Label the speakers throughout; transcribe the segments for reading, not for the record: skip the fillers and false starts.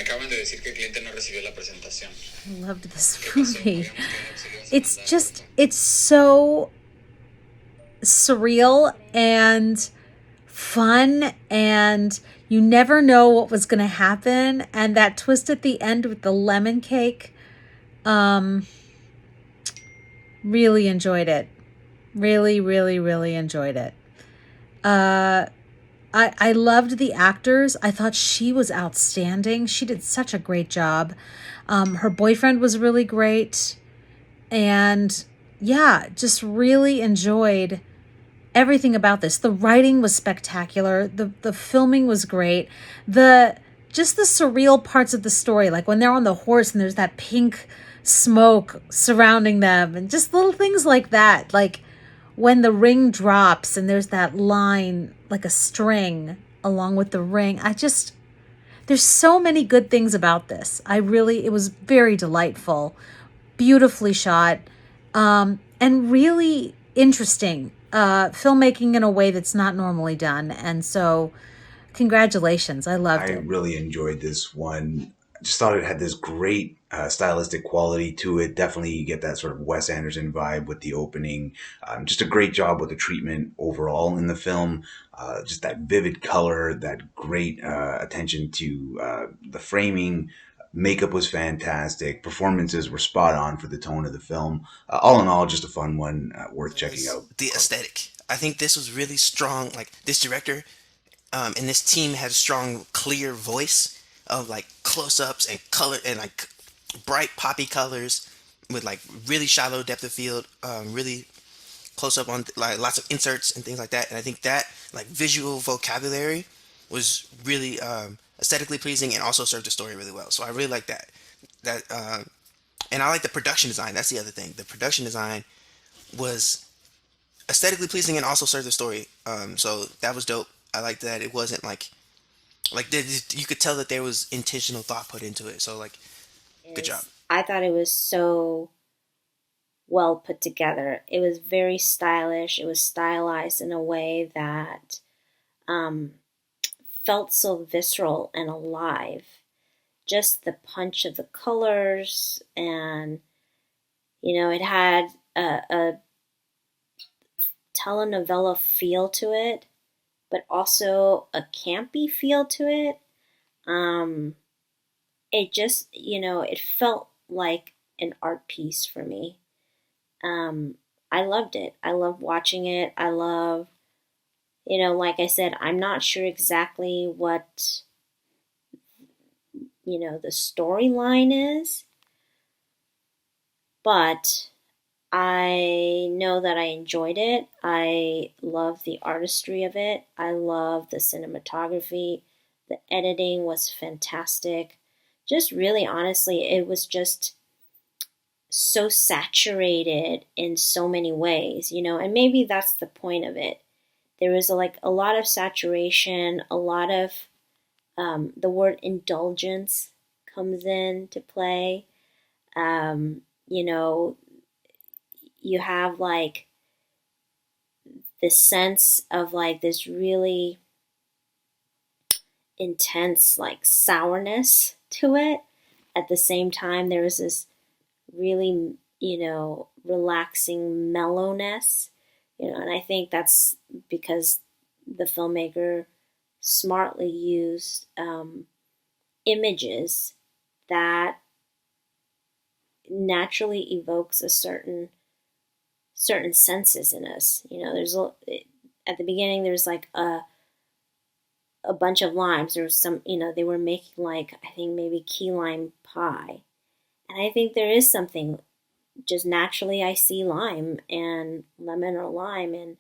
Speaker 1: acaban de decir que el cliente no recibió la presentación.
Speaker 2: I loved this
Speaker 1: ¿Qué pasó?
Speaker 2: movie.
Speaker 1: Habíamos quedado que se lo ibas a
Speaker 2: It's
Speaker 1: mandar
Speaker 2: just,
Speaker 1: ahorita.
Speaker 2: it's so surreal and fun, and you never know what was going to happen. And that twist at the end with the lemon cake, um, really enjoyed it. Really, really, really enjoyed it. Uh, I loved the actors. I thought she was outstanding. She did such a great job. Her boyfriend was really great. And yeah, just really enjoyed everything about this. The writing was spectacular. The filming was great. The just the surreal parts of the story, like when they're on the horse and there's that pink smoke surrounding them, and just little things like that. Like when the ring drops and there's that line like a string along with the ring. There's so many good things about this. It was very delightful, beautifully shot, and really interesting filmmaking in a way that's not normally done. And so, congratulations. I loved
Speaker 3: I
Speaker 2: it.
Speaker 3: really enjoyed this one. Just thought it had this great stylistic quality to it. Definitely, you get that sort of Wes Anderson vibe with the opening. Just a great job with the treatment overall in the film. Just that vivid color, that great attention to the framing. Makeup was fantastic. Performances were spot on for the tone of the film. All in all, just a fun one worth checking
Speaker 4: Was
Speaker 3: out.
Speaker 4: the aesthetic. I think this was really strong. Like this director and this team had a strong, clear voice of like close-ups and color and like bright poppy colors with like really shallow depth of field, really close up on like lots of inserts and things like that. And I think that like visual vocabulary was really aesthetically pleasing and also served the story really well. So I really like that. That and I like the production design. That's the other thing. The production design was aesthetically pleasing and also served the story. So that was dope. I liked that it wasn't you could tell that there was intentional thought put into it. So like, good job.
Speaker 5: Is I thought it was so well put together. It was very stylish. It was stylized in a way that um, felt so visceral and alive. Just the punch of the colors, and it had a telenovela feel to it, but also a campy feel to it. Um, it just, it felt like an art piece for me. Um, I loved it. I loved watching it. I love, like I said, I'm not sure exactly what, the storyline is, but I know that I enjoyed it. I love the artistry of it. I love the cinematography. The editing was fantastic. Just really honestly, it was just so saturated in so many ways, and maybe that's the point of it. There was a lot of saturation, a lot of the word indulgence comes in to play. You know, you have like this sense of like this really intense like sourness to it. At the same time, there was this really, relaxing mellowness, and I think that's because the filmmaker smartly used images that naturally evokes a certain senses in us. At the beginning there's like a bunch of limes. There was some, they were making like I think maybe key lime pie, and I think there is something just naturally I see lime and lemon or lime and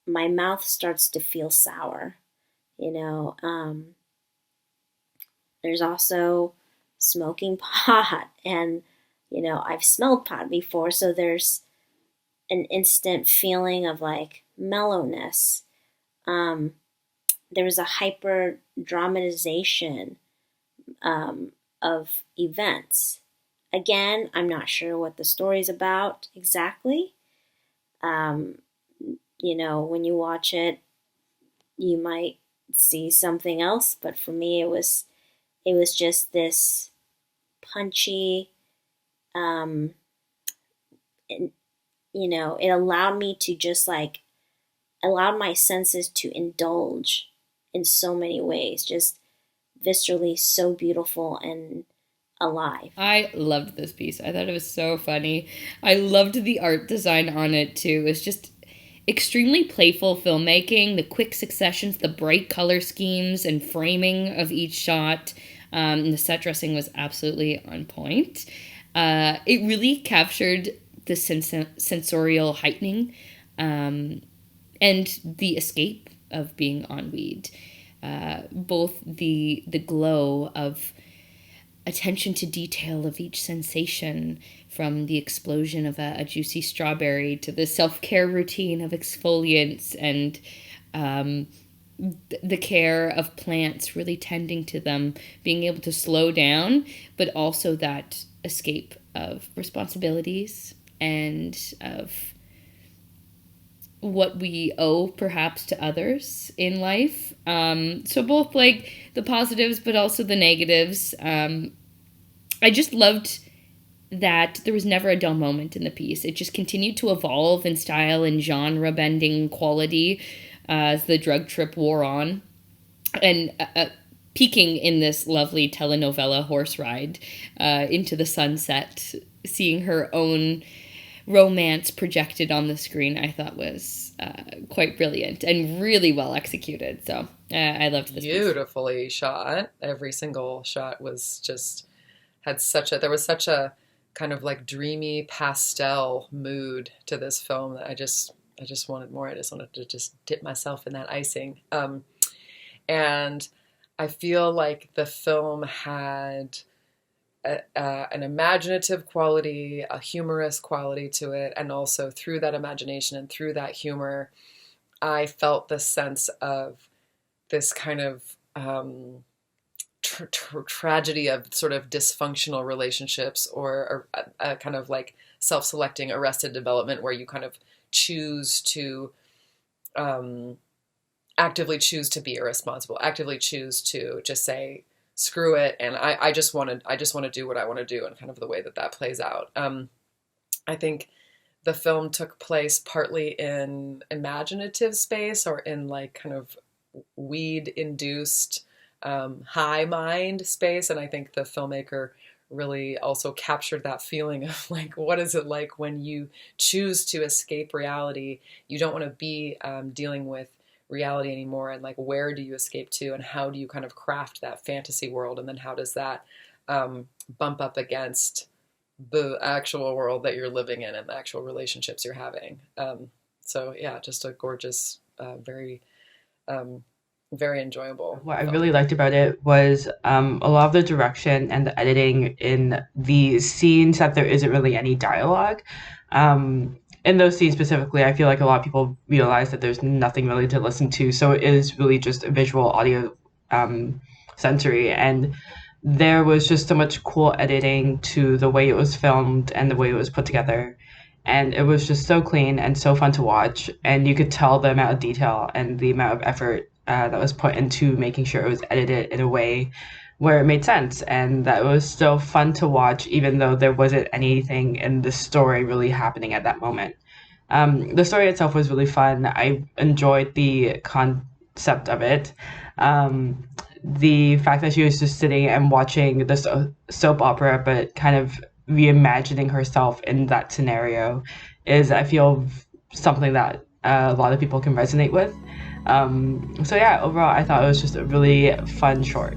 Speaker 5: my mouth starts to feel sour. You know, there's also smoking pot, and I've smelled pot before, so there's an instant feeling of like mellowness. Um, there was a hyper dramatization of events. Again, I'm not sure what the story's about exactly. Um, when you watch it, you might see something else, but for me, It was just this punchy, um, and, it allowed me to just like, allowed my senses to indulge in so many ways, just viscerally so beautiful and alive.
Speaker 6: I loved this piece. I thought it was so funny. I loved the art design on it too. It was just extremely playful filmmaking, the quick successions, the bright color schemes and framing of each shot. The set dressing was absolutely on point. It really captured the sensorial heightening and the escape of being on weed. Both the glow of attention to detail of each sensation, from the explosion of a juicy strawberry to the self-care routine of exfoliants and the care of plants, really tending to them, being able to slow down, but also that escape of responsibilities and of what we owe perhaps to others in life. So both like the positives, but also the negatives. I just loved that there was never a dull moment in the piece. It just continued to evolve in style and genre bending quality as the drug trip wore on. And peaking in this lovely telenovela horse ride into the sunset, seeing her own romance projected on the screen, I thought was quite brilliant and really well executed. So I loved this
Speaker 7: Beautifully shot. Every single shot was just there was such a kind of like dreamy pastel mood to this film that I just wanted more. I just wanted to just dip myself in that icing. And I feel like the film had an imaginative quality, a humorous quality to it, and also through that imagination and through that humor, I felt the sense of this kind of tragedy of sort of dysfunctional relationships, or a kind of like self-selecting arrested development where you kind of choose to actively choose to be irresponsible, actively choose to just say screw it, and I just want to do what I want to do, and kind of the way that plays out. I think the film took place partly in imaginative space, or in like kind of weed induced high mind space, and I think the filmmaker really also captured that feeling of like, what is it like when you choose to escape reality? You don't want to be dealing with reality anymore, and like, where do you escape to, and how do you kind of craft that fantasy world, and then how does that bump up against the actual world that you're living in and the actual relationships you're having. So yeah, just a gorgeous, very enjoyable
Speaker 8: What I
Speaker 7: film.
Speaker 8: really liked about it was a lot of the direction and the editing in the scenes that there isn't really any dialogue. In those scenes specifically, I feel like a lot of people realize that there's nothing really to listen to, so it is really just a visual audio sensory, and there was just so much cool editing to the way it was filmed and the way it was put together, and it was just so clean and so fun to watch, and you could tell the amount of detail and the amount of effort that was put into making sure it was edited in a way where it made sense, and that it was still fun to watch even though there wasn't anything in the story really happening at that moment. The story itself was really fun. I enjoyed the concept of it. The fact that she was just sitting and watching the soap opera, but kind of reimagining herself in that scenario is, I feel, something that a lot of people can resonate with. So yeah, overall, I thought it was just a really fun short.